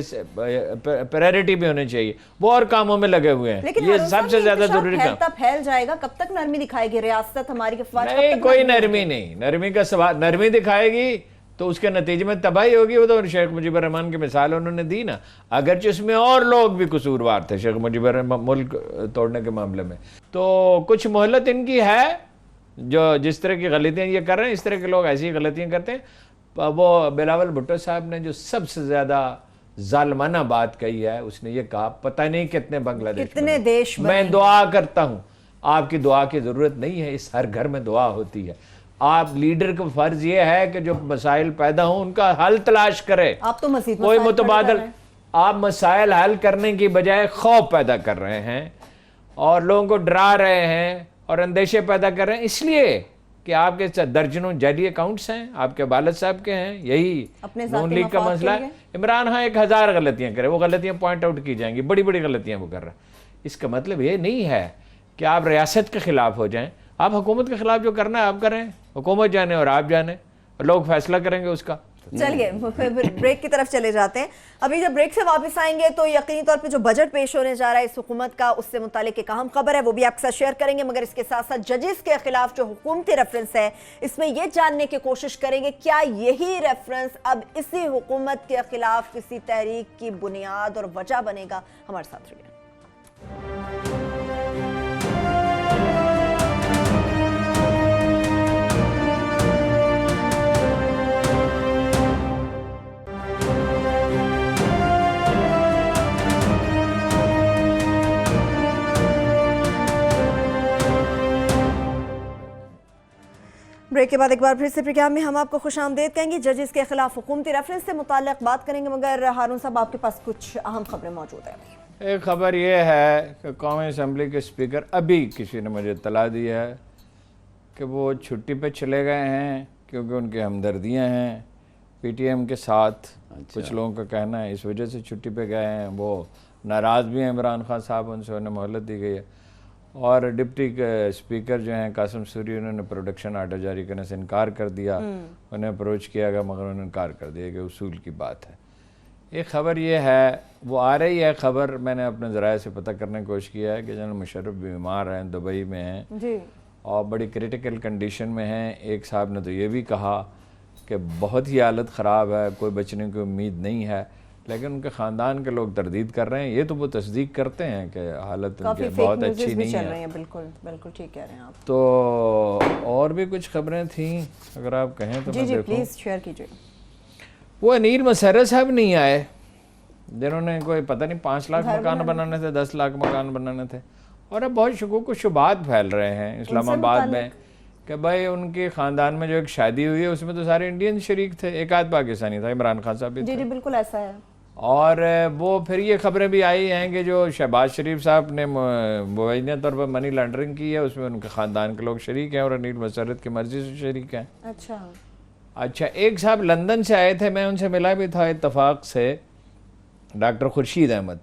پرائرٹی بھی ہونے چاہیے. وہ اور کاموں میں لگے ہوئے ہیں, یہ سب سے زیادہ ضروری کام. پھیل جائے گا, کب تک نرمی دکھائے گی ریاست ہماری کے فوج؟ نہیں, کوئی نرمی نہیں. نرمی کا سوال, نرمی دکھائے گی تو اس کے نتیجے میں تباہی ہوگی. وہ تو شیخ مجیب الرحمان کی مثال انہوں نے دی نا, اگرچہ اس میں اور لوگ بھی قصوروار تھے شیخ مجیب الرحمان ملک توڑنے کے معاملے میں. تو کچھ مہلت ان کی ہے, جو جس طرح کی غلطیاں یہ کر رہے ہیں اس طرح کے لوگ ایسی غلطیاں کرتے ہیں. وہ بلاول بھٹو صاحب نے جو سب سے زیادہ ظالمانہ بات کہی ہے, اس نے یہ کہا پتہ نہیں کتنے بنگلہ دیش کتنے دیش میں دعا کرتا ہوں, آپ کی دعا کی ضرورت نہیں ہے, اس ہر گھر میں دعا ہوتی ہے. آپ لیڈر کا فرض یہ ہے کہ جو مسائل پیدا ہوں ان کا حل تلاش کرے. آپ تو مزید کوئی متبادل, آپ مسائل حل کرنے کی بجائے خوف پیدا کر رہے ہیں اور لوگوں کو ڈرا رہے ہیں اور اندیشے پیدا کر رہے ہیں, اس لیے کہ آپ کے درجنوں جعلی اکاؤنٹس ہیں, آپ کے والد صاحب کے ہیں, یہی نون لیگ کا مسئلہ ہے. عمران خان 1000 غلطیاں کرے, وہ غلطیاں پوائنٹ آؤٹ کی جائیں گی, بڑی بڑی غلطیاں وہ کر رہے ہیں. اس کا مطلب یہ نہیں ہے کہ آپ ریاست کے خلاف ہو جائیں. آپ حکومت کے خلاف جو کرنا ہے آپ کریں, حکومت جانے اور آپ جانے, لوگ فیصلہ کریں گے اس کا. چلیے بریک کی طرف چلے جاتے ہیں. ابھی جب بریک سے واپس آئیں گے تو یقینی طور پہ جو بجٹ پیش ہونے جا رہا ہے اس حکومت کا, اس سے متعلق ایک اہم خبر ہے, وہ بھی آپ کے ساتھ شیئر کریں گے. مگر اس کے ساتھ ساتھ ججز کے خلاف جو حکومتی ریفرنس ہے, اس میں یہ جاننے کی کوشش کریں گے کیا یہی ریفرنس اب اسی حکومت کے خلاف کسی تحریک کی بنیاد اور وجہ بنے گا. ہمارے ساتھ رہیے. بریک کے بعد ایک بار پھر سے پروگرام میں ہم آپ کو خوش آمدید کہیں گے. ججز کے خلاف حکومتی ریفرنس سے متعلق بات کریں گے, مگر ہارون صاحب آپ کے پاس کچھ اہم خبریں موجود ہیں. ایک خبر یہ ہے کہ قومی اسمبلی کے اسپیکر ابھی کسی نے مجھے اطلاع دی ہے کہ وہ چھٹی پہ چلے گئے ہیں کیونکہ ان کی ہمدردیاں ہیں پی ٹی ایم کے ساتھ. کچھ لوگوں کا کہنا ہے اس وجہ سے چھٹی پہ گئے ہیں. وہ ناراض بھی ہیں عمران خان صاحب, ان سے انہیں مہلت دی گئی ہے. اور ڈپٹی اسپیکر جو ہیں قاسم سوری, انہوں نے پروڈکشن آرڈر جاری کرنے سے انکار کر دیا. انہیں اپروچ کیا گیا مگر انہوں نے انکار کر دیا کہ اصول کی بات ہے. ایک خبر یہ ہے, وہ آ رہی ہے خبر, میں نے اپنے ذرائع سے پتہ کرنے کی کوشش کیا ہے کہ جنرل مشرف بیمار ہیں, دبئی میں ہیں اور بڑی کریٹیکل کنڈیشن میں ہیں. ایک صاحب نے تو یہ بھی کہا کہ بہت ہی حالت خراب ہے, کوئی بچنے کی امید نہیں ہے, لیکن ان کے خاندان کے لوگ تردید کر رہے ہیں. یہ تو وہ تصدیق کرتے ہیں کہ حالت ان کی بہت اچھی نہیں ہے. بالکل بالکل ٹھیک کہہ رہے ہیں آپ. تو اور بھی کچھ خبریں تھیں اگر آپ کہیں تو میں دیکھوں. پلیز شیئر کیجئے. وہ انیل مسرت صاحب نہیں آئے جنہوں نے کوئی پتہ نہیں 5 لاکھ مکان بنانے تھے, 10 لاکھ مکان بنانے تھے, اور اب بہت شکوک و شبہات پھیل رہے ہیں اسلام آباد میں کہ بھائی ان کے خاندان میں جو ایک شادی ہوئی ہے اس میں تو سارے انڈین شریک تھے, ایک آدھ پاکستانی تھا, عمران خان صاحب بھی تھے. جی بالکل ایسا ہے. اور وہ پھر یہ خبریں بھی آئی ہیں کہ جو شہباز شریف صاحب نے مبینہ طور پر منی لانڈرنگ کی ہے اس میں ان کے خاندان کے لوگ شریک ہیں اور انیل مسرت کی مرضی سے شریک ہیں. اچھا ایک صاحب لندن سے آئے تھے, میں ان سے ملا بھی تھا اتفاق سے, ڈاکٹر خورشید احمد.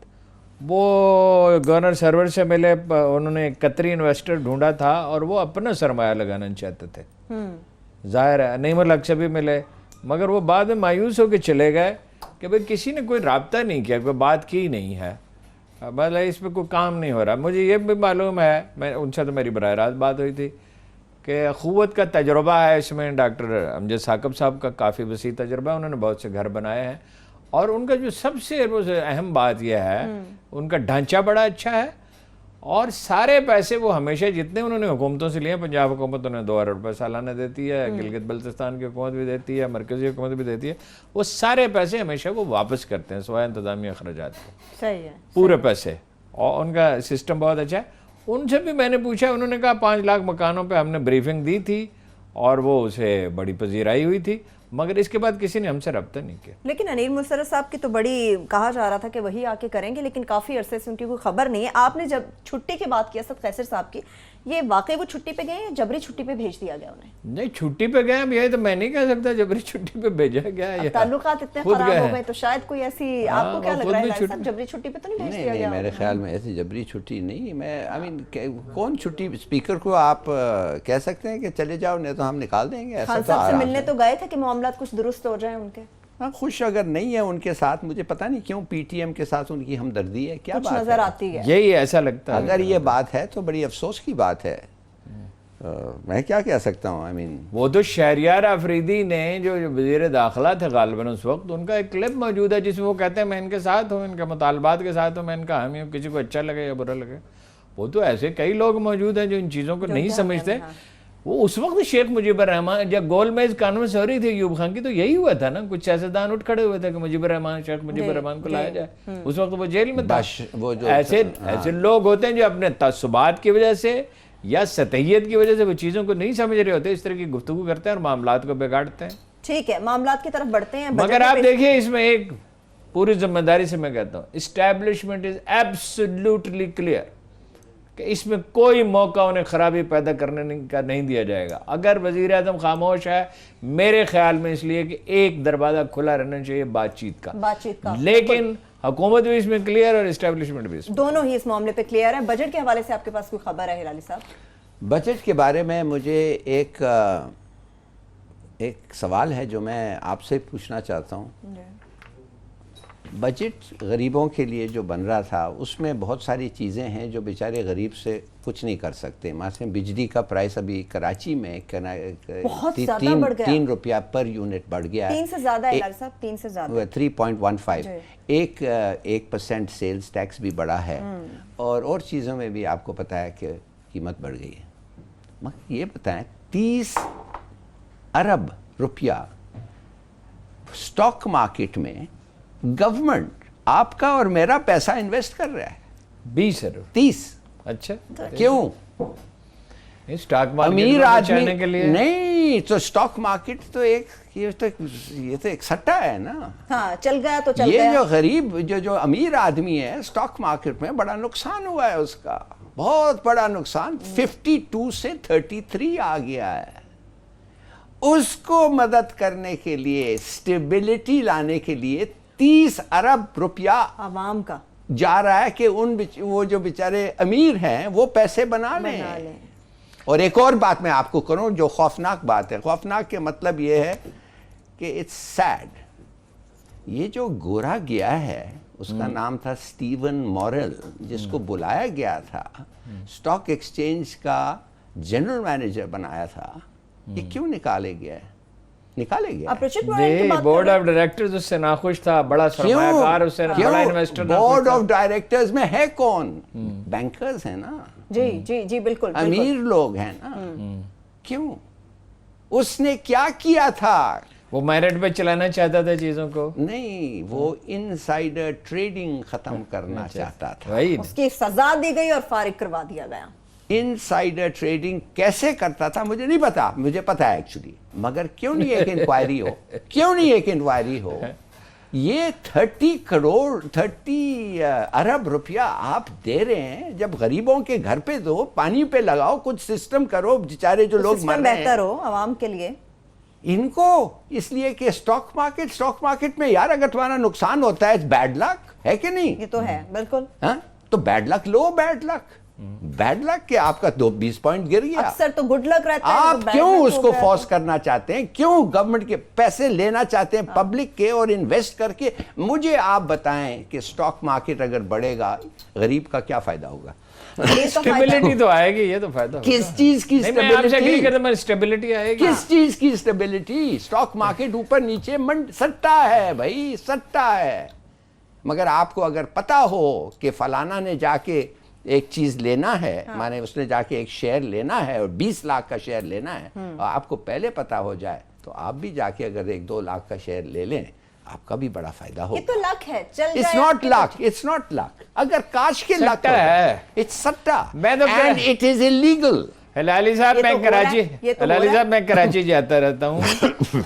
وہ گورنر سرور سے ملے, انہوں نے ایک قطری انویسٹر ڈھونڈا تھا اور وہ اپنا سرمایہ لگانا چاہتے تھے. ظاہر ہے نعیم الحق سے بھی ملے, مگر وہ بعد میں مایوس ہو کے چلے گئے کہ بھئی کسی نے کوئی رابطہ نہیں کیا, کوئی بات کی نہیں ہے, مطلب اس پہ کوئی کام نہیں ہو رہا. مجھے یہ بھی معلوم ہے, میں ان سے تو میری براہ راست بات ہوئی تھی کہ اخوت کا تجربہ ہے اس میں. ڈاکٹر امجد ثاقب صاحب کا کافی وسیع تجربہ ہے, انہوں نے بہت سے گھر بنائے ہیں, اور ان کا جو سب سے اہم بات یہ ہے ان کا ڈھانچہ بڑا اچھا ہے, اور سارے پیسے وہ ہمیشہ جتنے انہوں نے حکومتوں سے لیے, پنجاب حکومت انہیں 2 ارب روپے سالانہ دیتی ہے, گلگت بلتستان کی حکومت بھی دیتی ہے, مرکزی حکومت بھی دیتی ہے, وہ سارے پیسے ہمیشہ وہ واپس کرتے ہیں سوائے انتظامی اخراجات کے. صحیح ہے, پورے پیسے, اور ان کا سسٹم بہت اچھا ہے. ان سے بھی میں نے پوچھا, انہوں نے کہا 5 لاکھ مکانوں پہ ہم نے بریفنگ دی تھی اور وہ اسے بڑی پذیرائی ہوئی تھی, مگر اس کے بعد کسی نے ہم سے رابطہ نہیں کیا. لیکن انیل مسرت صاحب کی تو بڑی کہا جا رہا تھا کہ وہی آ کے کریں گے, لیکن کافی عرصے سے ان کی کوئی خبر نہیں ہے. آپ نے جب چھٹی کی بات کی اسد قیصر صاحب کی, یہ واقعی وہ چھٹی پہ گئے یا جبری چھٹی پہ بھیج دیا گیا انہیں؟ نہیں, چھٹی پہ گئے, اب یہ تو میں نہیں کہہ سکتا جبری چھٹی پہ بھیجا گیا ہے. تعلقات اتنے خراب ہو گئے تو شاید کوئی ایسی, آپ کو کیا لگ رہا ہے صاحب, جبری چھٹی پہ تو نہیں بھیج دیا گیا؟ نہیں, میرے خیال میں ایسی جبری چھٹی نہیں. میں کون چھٹی, اسپیکر کو آپ کہہ سکتے ہیں کہ چلے جاؤ نہیں تو ہم نکال دیں گے؟ خان صاحب سے ملنے تو گئے تھے کہ معاملات کچھ درست ہو جائیں ان کے. خوش اگر نہیں ہے ان کے ساتھ, مجھے پتہ نہیں کیوں پی ٹی ایم کے ساتھ ان کی ہمدردی ہے, کیا کچھ بات نظر آتی ہے, یہی ایسا لگتا ہے. اگر یہ بات ہے تو بڑی افسوس کی بات ہے. میں کیا کہہ سکتا ہوں. وہ تو شہریار آفریدی نے جو وزیر داخلہ تھے غالباً اس وقت, ان کا ایک کلپ موجود ہے جس میں وہ کہتے ہیں میں ان کے ساتھ ہوں, ان کے مطالبات کے ساتھ ہوں, میں ان کا حامی ہوں, کسی کو اچھا لگے یا برا لگے. وہ تو ایسے کئی لوگ موجود ہیں جو ان چیزوں کو نہیں سمجھتے. وہ اس وقت شیخ مجیب الرحمان, جب گول میز کانفرنس ہو رہی تھی ایوب خان کی, تو یہی ہوا تھا نا, کچھ سیاستدان اٹھ کھڑے ہوئے تھے کہ مجیب الرحمان, شیخ مجیب الرحمان کو لایا جائے. اس وقت وہ جیل میں تھا. ایسے لوگ ہوتے ہیں جو اپنے تعصبات کی وجہ سے یا سطحیت کی وجہ سے وہ چیزوں کو نہیں سمجھ رہے ہوتے, اس طرح کی گفتگو کرتے ہیں اور معاملات کو بگاڑتے ہیں. ٹھیک ہے, معاملات کی طرف بڑھتے ہیں. مگر آپ دیکھیں اس میں ایک پوری ذمہ داری سے میں کہتا ہوں, اسٹیبلشمنٹ از ایبسولوٹلی کلیئر کہ اس میں کوئی موقع انہیں خرابی پیدا کرنے کا نہیں دیا جائے گا. اگر وزیر اعظم خاموش ہے, میرے خیال میں اس لیے کہ ایک دروازہ کھلا رہنا چاہیے بات چیت کا, لیکن حکومت بھی اس میں کلیئر اور اسٹیبلشمنٹ بھی, دونوں ہی اس معاملے پہ کلیئر ہے. بجٹ کے حوالے سے آپ کے پاس کوئی خبر ہے ہلالی صاحب؟ بجٹ کے بارے میں مجھے ایک سوال ہے جو میں آپ سے پوچھنا چاہتا ہوں. بجٹ غریبوں کے لیے جو بن رہا تھا اس میں بہت ساری چیزیں ہیں جو بیچارے غریب سے کچھ نہیں کر سکتے. مثلا بجلی کا پرائس ابھی کراچی میں 3 روپیہ پر یونٹ بڑھ گیا ہے. 3 سے زیادہ ہے صاحب, 3 سے زیادہ, 3.15. 1% سیلز ٹیکس بھی بڑھا ہے, اور چیزوں میں بھی آپ کو پتہ ہے کہ قیمت بڑھ گئی ہے. مگر یہ بتائیں 30 ارب روپیہ سٹاک مارکیٹ میں گورنمنٹ آپ کا اور میرا پیسہ انویسٹ کر رہا ہے. 20 ارب 30. اچھا, کیوں؟ اسٹاک امیر آدمی کے لیے نہیں تو اسٹاک مارکیٹ تو یہ تو ایک سٹا ہے نا. ہاں, چل گیا تو چل گیا. یہ جو غریب جو امیر آدمی ہے اسٹاک مارکیٹ میں بڑا نقصان ہوا ہے, اس کا بہت بڑا نقصان, 52 سے 33 آ گیا ہے. اس کو مدد کرنے کے لیے, اسٹیبلٹی لانے کے لیے 30 ارب روپیہ عوام کا جا رہا ہے کہ وہ جو بیچارے امیر ہیں وہ پیسے بنا لیں. اور ایک اور بات میں آپ کو کروں جو خوفناک بات ہے. خوفناک کے مطلب یہ ہے کہ اٹس سیڈ. یہ جو گورا گیا ہے اس کا نام تھا سٹیون مورل, جس کو بلایا گیا تھا اسٹاک ایکسچینج کا جنرل مینیجر بنایا تھا, یہ کیوں نکالے گیا؟ بورڈ آف ڈائریکٹرز اس سے ناخوش تھا, بڑا سرمایہ کار اس سے, بڑا انویسٹر. بورڈ آف ڈائریکٹرز میں ہے کون؟ بینکرز ہیں نا. جی جی جی بالکل, امیر لوگ ہیں نا. کیوں؟ اس نے کیا کیا تھا؟ وہ میرٹ پہ چلانا چاہتا تھا چیزوں کو. نہیں, وہ انسائیڈر ٹریڈنگ ختم کرنا چاہتا تھا. اس کی سزا دی گئی اور فارغ کروا دیا گیا. انسائیڈر ٹریڈنگ کیسے کرتا تھا مجھے نہیں پتا, مجھے پتا ہے ایکچولی, مگر کیوں نہیں ایک انکوائری ہو. یہ 30 ارب روپیہ آپ دے رہے ہیں, جب غریبوں کے گھر پہ دو, پانی پہ لگاؤ, کچھ سسٹم کرو, بیچارے جو لوگ مر رہے ہیں بہتر ہو عوام کے لیے. ان کو اس لیے کہ اسٹاک مارکیٹ میں یار اگر تمہارا نقصان ہوتا ہے بیڈ لک ہے کہ نہیں؟ یہ تو ہے بالکل. ہاں تو بیڈ لک لو، بیڈ لک کہ آپ کا 20 پوائنٹ گر گیا. اکثر تو گڈ لک رہتا ہے. آپ کیوں اس کو فورس کرنا چاہتے ہیں؟ کیوں گورنمنٹ کے پیسے لینا چاہتے ہیں پبلک کے اور انویسٹ کر کے؟ مجھے آپ بتائیں کہ سٹاک مارکیٹ اگر بڑھے گا غریب کا کیا فائدہ ہوگا؟ اسٹیبلٹی تو آئے گی. یہ تو فائدہ ہوگا. کس چیز کی اسٹیبلٹی آئے گی؟ کس چیز کی اسٹیبلٹی؟ سٹاک مارکیٹ اوپر نیچے سٹا ہے بھائی، سٹا ہے. مگر آپ کو اگر پتا ہو کہ فلانا نے جا کے ایک چیز لینا ہے، مانے اس نے جا کے ایک شیئر لینا ہے اور 20 لاکھ کا شیئر لینا ہے، اور آپ کو پہلے پتا ہو جائے تو آپ بھی جا کے اگر 1-2 لاکھ کا شیئر لے لیں، آپ کا بھی بڑا فائدہ ہوگا. یہ تو لک ہے. چل It's not luck. It's not luck. اگر کاش کے لک ہے، it's سٹا and it is illegal. Hilali صاحب میں کراچی جاتا رہتا ہوں.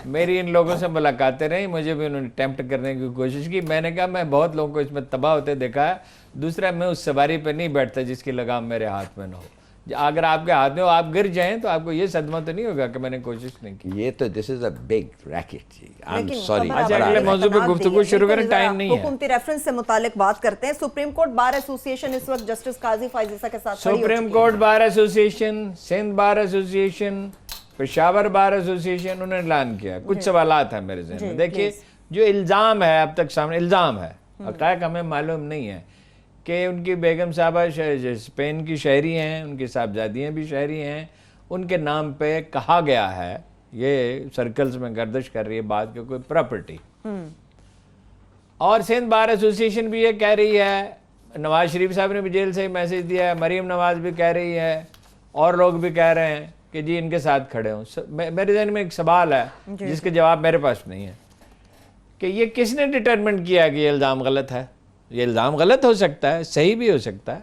میری ان لوگوں سے ملاقاتیں رہی، مجھے بھی انہوں نے ٹیمپٹ کرنے کی کوشش کی. میں نے کہا میں بہت لوگوں کو اس میں تباہ ہوتے دیکھا ہے. دوسرا میں اس سواری پہ نہیں بیٹھتا جس کی لگام میرے ہاتھ میں نہ ہو. اگر آپ کے ہاتھ میں ہو، آپ گر جائیں تو آپ کو یہ صدمہ تو نہیں ہوگا کہ میں نے کوشش نہیں کی. یہ تو this is a big racket. I'm sorry. اگلے موضوع پہ گفتگو شروع کریں، ٹائم نہیں ہے. حکومتی ریفرنس سے متعلق بات کرتے ہیں. سپریم کورٹ بار ایسوسی ایشن اس وقت جسٹس قاضی فائز عیسیٰ کے ساتھ کھڑی ہو چکی ہے. Supreme court bar association, Sindh bar association, Peshawar bar association, انہوں نے اعلان کیا. کچھ سوالات ہیں میرے ذہن میں. دیکھیے جو الزام ہے اب تک سامنے، الزام ہے، حقائق ہمیں معلوم نہیں ہے کہ ان کی بیگم صاحبہ اسپین کی شہری ہیں، ان کی صاحبزادیاں بھی شہری ہیں، ان کے نام پہ کہا گیا ہے، یہ سرکلز میں گردش کر رہی ہے بات کہ کوئی پراپرٹی. اور سندھ بار ایسوسی ایشن بھی یہ کہہ رہی ہے، نواز شریف صاحب نے بھی جیل سے میسج دیا ہے، مریم نواز بھی کہہ رہی ہے، اور لوگ بھی کہہ رہے ہیں کہ جی ان کے ساتھ کھڑے ہوں. میرے ذہن میں ایک سوال ہے جس کے جواب میرے پاس نہیں ہے کہ یہ کس نے ڈٹرمنٹ کیا کہ یہ الزام غلط ہے؟ یہ الزام غلط ہو سکتا ہے، صحیح بھی ہو سکتا ہے.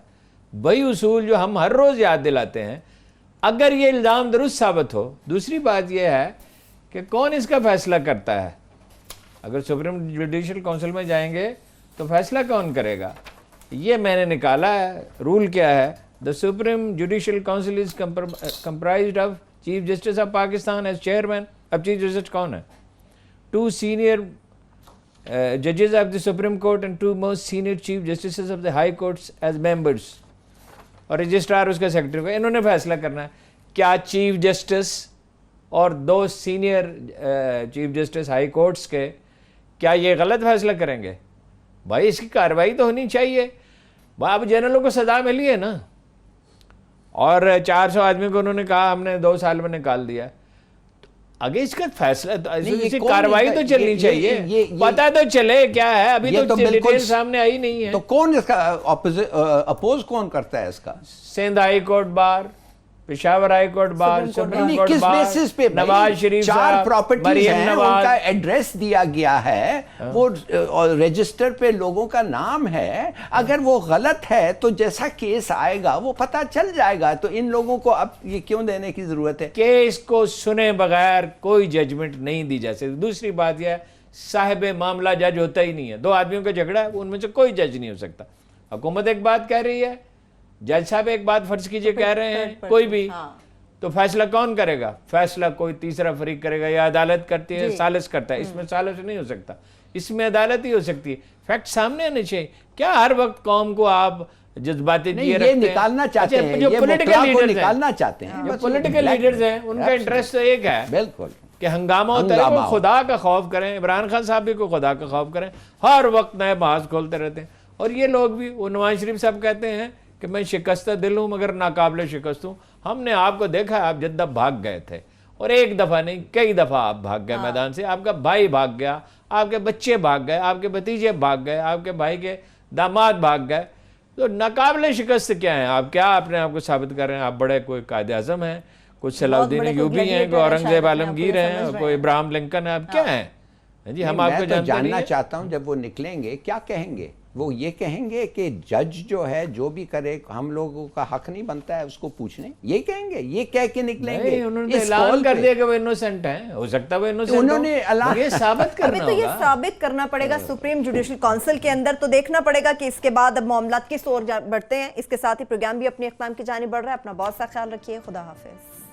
وہی اصول جو ہم ہر روز یاد دلاتے ہیں، اگر یہ الزام درست ثابت ہو. دوسری بات یہ ہے کہ کون اس کا فیصلہ کرتا ہے. اگر سپریم جوڈیشل کونسل میں جائیں گے تو فیصلہ کون کرے گا؟ یہ میں نے نکالا ہے. رول کیا ہے؟ The supreme judicial council is comprised of chief justice of Pakistan as chairman. اب چیف جسٹس کون ہے؟ 2 senior judges of the Supreme Court and 2 most senior chief justices of the high courts as members. اور registrar اس کا secretary کو. انہوں نے فیصلہ کرنا ہے کیا چیف جسٹس اور 2 senior chief justice high courts کے کیا یہ غلط فیصلہ کریں گے؟ بھائی اس کی کارروائی تو ہونی چاہیے. اب جنرلوں کو سزا ملی ہے نا، اور 400 آدمی کو انہوں نے کہا ہم نے 2 سال میں نکال دیا. اگر اس کا فیصلہ کارروائی تو چلنی چاہیے، پتہ تو چلے کیا ہے. ابھی تو ڈیٹیل سامنے آئی نہیں ہے. تو کون اس کا اپوز کون کرتا ہے اس کا؟ Sindh high court bar, Peshawar high court bar, supreme court کس بار. بیسس پہ؟ نواز شریف 4 پراپرٹیز ہیں، ان نواز کا ایڈریس دیا گیا ہے، وہ رجسٹر پہ لوگوں کا نام ہے. اگر وہ غلط ہے تو جیسا کیس آئے گا وہ پتہ چل جائے گا. تو ان لوگوں کو اب یہ کیوں دینے کی ضرورت ہے؟ کیس کو سنے بغیر کوئی ججمنٹ نہیں دی جا سکتی. دوسری بات یہ ہے صاحب معاملہ جج ہوتا ہی نہیں ہے. 2 آدمیوں کا جھگڑا ہے، ان میں سے کوئی جج نہیں ہو سکتا. حکومت ایک بات کہہ رہی ہے، جج صاحب ایک بات فرض کیجئے کہہ رہے ہیں، کوئی بھی، تو فیصلہ کون کرے گا؟ فیصلہ کوئی تیسرا فریق کرے گا، یا عدالت کرتی ہے، ثالث کرتا ہے. اس میں ثالث نہیں ہو سکتا، اس میں عدالت ہی ہو سکتی ہے. فیکٹ سامنے آنے چاہیے. کیا ہر وقت قوم کو آپ جذباتی یہ نکالنا چاہتے ہیں، یہ مطلع کو نکالنا چاہتے ہیں. جو پولیٹیکل لیڈرز ہیں ان کا انٹرسٹ تو ایک ہے بالکل کہ ہنگامہ ہوتا ہے، وہ خدا کا خوف کریں. عمران خان صاحب بھی کو خدا کا خوف کریں، ہر وقت نئے بحث کھولتے رہتے ہیں. اور یہ لوگ بھی، وہ نواز شریف صاحب کہتے ہیں کہ میں شکستہ دل ہوں مگر ناقابل شکست ہوں. ہم نے آپ کو دیکھا، آپ جدہ بھاگ گئے تھے، اور ایک دفعہ نہیں کئی دفعہ آپ بھاگ گئے میدان سے. آپ کا بھائی بھاگ گیا، آپ کے بچے بھاگ گئے، آپ کے بھتیجے بھاگ گئے، آپ کے بھائی کے داماد بھاگ گئے. تو ناقابل شکست کیا ہیں آپ؟ کیا اپنے آپ کو ثابت کر رہے ہیں آپ بڑے کوئی قائد اعظم ہیں، کچھ صلاح الدین ایوبی ہیں، کوئی اورنگزیب عالمگیر ہیں، کوئی ابراہیم لنکن ہیں؟ آپ کیا ہیں جی؟ ہم آپ کو جاننا چاہتا ہوں جب وہ نکلیں گے کیا کہیں گے؟ وہ یہ کہیں گے کہ جج جو ہے جو بھی کرے ہم لوگوں کا حق نہیں بنتا ہے اس کو پوچھنے، یہ کہیں گے؟ یہ کہہ کے نکلیں گے؟ انہوں نے اعلان کر دیا کہ وہ انوسنٹ ہیں. ہو سکتا ہے وہ انوسنٹ، انہوں نے یہ ثابت کرنا ہوگا. ابھی تو یہ ثابت کرنا پڑے گا سپریم جوڈیشل کونسل کے اندر. تو دیکھنا پڑے گا کہ اس کے بعد اب معاملات کس اور بڑھتے ہیں. اس کے ساتھ ہی پروگرام بھی اپنے اختتام کی جانب بڑھ رہا ہے. اپنا بہت سا خیال رکھیے. خدا حافظ.